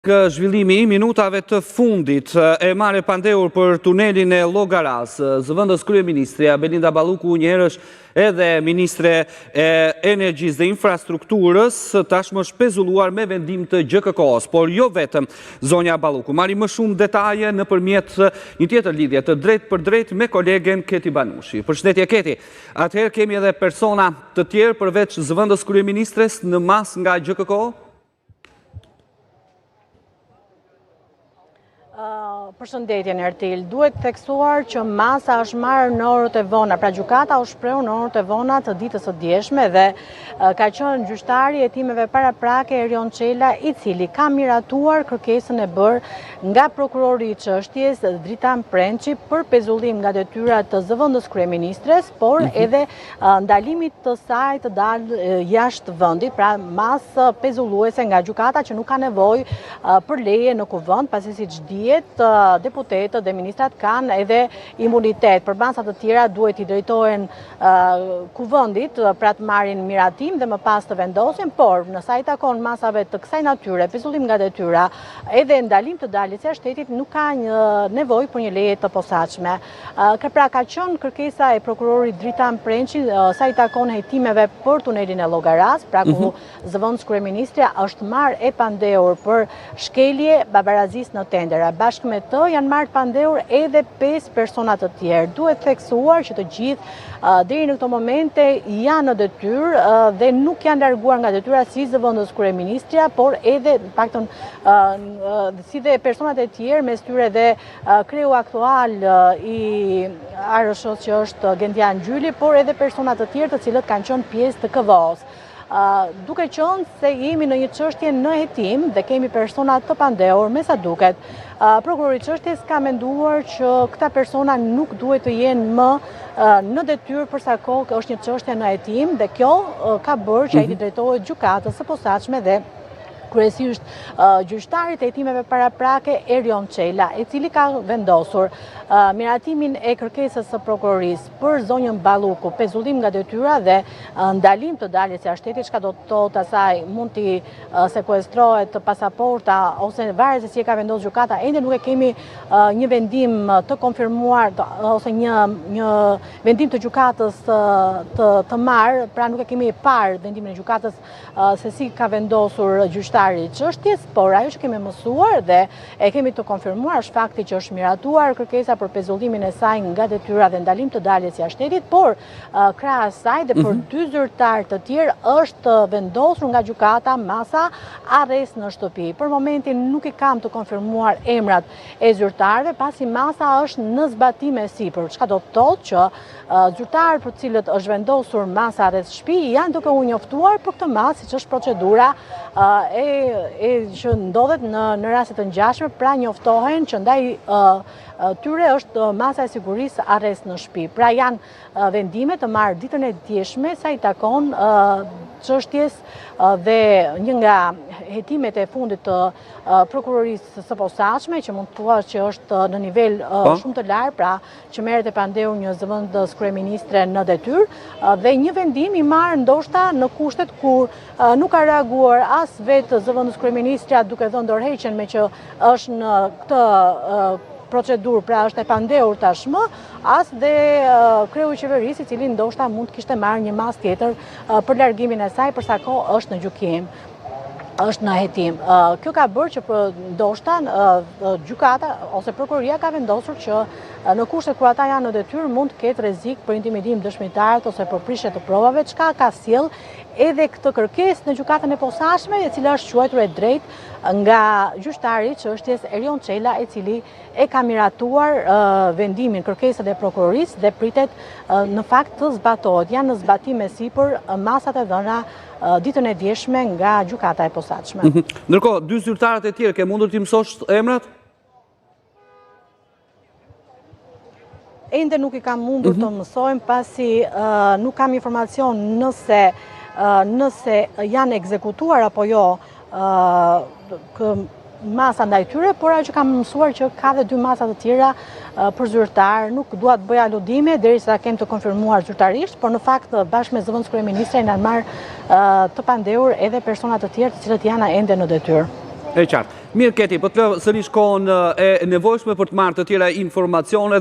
Zhvillimi I minutave të fundit e marrë pandehur për tunelin e Llogaras. Zëvendës kryeministrja Belinda Balluku njëherësh edhe ministre e energjisë dhe infrastrukturës tashmë shpezulluar me vendim të GKK-s, por jo vetëm zonja Balluku. Marrim më shumë detaje nëpërmjet një tjetër lidhje të drejtë për drejtë me kolegen Keti Banushi. Përshëndetje Keti. Atëherë kemi edhe persona të tjerë përveç zëvendës kryeministres në mas nga GKK? Përshëndetje Ertil, duhet theksuar që masa është marrë në orët e vona, pra gjykata u shpreu në orët e vona të ditës së djeshme dhe ka qenë gjyqtari hetimeve paraprake Erion Çela, I cili ka miratuar kërkesën e bërë nga prokurori I çështjes Dritan Prençi për pezullim nga detyrat të zëvendës kryeministres, por edhe ndalimit të saj të dalë jashtë vendit, pra masë pezulluese nga gjykata që nuk ka nevojë për leje në kuvend, pasi siç dihet deputetët dhe ministrat kanë edhe imunitet. Për masat të tjera duhet I drejtohen kuvendit pra të marrin miratim dhe më pas të vendosin, por në sa I takon masave të kësaj natyre, pezullim nga detyra, edhe ndalim të daljes jashtë shtetit nuk ka një nevojë për një leje të posaçme. Pra ka qenë kërkesa e prokurorit Dritan Prençi sa I takon hetimeve për tunelin e Llogaras, pra ku zëvendës kryeministrja është marrë e pandehur për shkelje babarazisë në tendera. Bashkë me të janë marrë pandehur edhe 5 persona të tjerë. Duhet theksuar që të gjithë deri në këto momente janë në detyrë dhe nuk janë larguar nga detyra si zëvendës kryeministrja, por edhe në paktën si dhe personat e tjerë, mes tyre dhe kreu aktual I ARSH-s që është Gendian Gjyli, por edhe persona të tjerë të cilët kanë qenë pjesë të KV-s. Duke qenë se jemi në një çështje në hetim dhe kemi persona të pandehur, me sa duket, prokurori I çështjes ka menduar që këta persona nuk duhet të jenë më në detyrë për sa kohë është një çështje në hetim dhe kjo ka bërë që ai të drejtohet gjykatës së posaçme dhe kryesisht gjyqtarit e hetimeve paraprake Erion Çela, I cili ka vendosur miratimin e kërkesës së prokurorisë për zonjën Balluku, pezullim nga detyra dhe ndalim të daljes jashtë shtetit, çka do të thotë asaj mund t'i sekuestrohet pasaporta ose varet se si e ka vendosur gjykata, ende nuk e kemi një vendim të konfirmuar ose një vendim të gjykatës të marrë, pra nuk e kemi parë vendimin e gjykatës se si ka vendosur gjyqtari I çështjes, por ajo që kemi mësuar dhe e kemi të konfirmuar është fakti që është miratuar kërkesa për pezullimin e saj nga detyra dhe ndalim të daljes jashtë shtetit, por krahas saj dhe për 2 zyrtar të tjerë është vendosur nga gjykata masa arrest në shtëpi. Për momentin nuk I kam të konfirmuar emrat e zyrtarëve, pasi masa është në zbatim e sipër, çka do të thotë që zyrtarët për cilët është vendosur masa arrest shtëpi janë duke u njoftuar për këtë masë, siç është procedura që ndodhet në raste të ngjashme, pra njoftohen që ndaj tyre është masa e sigurisë arrest në shtëpi. Pra janë vendime të marrë ditën e djeshme sa I takon çështjes dhe një nga hetimet e fundit të prokurorisë së posaçme, që mund të thuash që është në nivel shumë të lartë, pra që merret e pandehur një zëvendës kryeministre në detyrë dhe një vendim I marrë ndoshta në kushtet kur nuk ka reaguar as vetë zëvendës kryeministrja duke dhënë dorëheqjen me që është në këtë procedurë, pra është e pandehur tashmë, as dhe kreu I qeverisë I cili ndoshta mund të kishte marrë një masë tjetër për largimin e saj për sa kohë është në gjykim, është në hetim. Kjo ka bërë që ndoshta gjykata ose prokuroria ka vendosur që në kushtet kur ata janë në detyrë mund të ketë rrezik për intimidim dëshmitarët ose për prishje të provave, çka ka sjell edhe këtë kërkesë në gjykatën e posaçme, e cila është quajtur e drejtë nga gjyqtari I çështjes Erion Çela, I cili e ka miratuar vendimin, kërkesën e prokurorisë dhe pritet në fakt të zbatohet. Janë në zbatim e sipër masat e dhëna ditën e djeshme nga gjykata e posaçme. Ndërkohë, 2 zyrtarët e tjerë, ke mundur t'i mësosh emrat? Ende nuk I kam mundur të mësojmë, pasi nuk kam informacion nëse janë ekzekutuar apo jo masa ndaj tyre, por ajo që kam mësuar që ka dhe 2 masa të tjera për zyrtar, nuk dua të bëj aludime derisa kem të konfirmuar zyrtarisht, por në fakt bashkë me zëvendës kryeministre janë marrë të pandehur edhe persona të tjerë të cilët janë ende në detyrë. E qartë. Mirë Keti, po të lë sërish kohën e nevojshme për të marrë të tjera informacione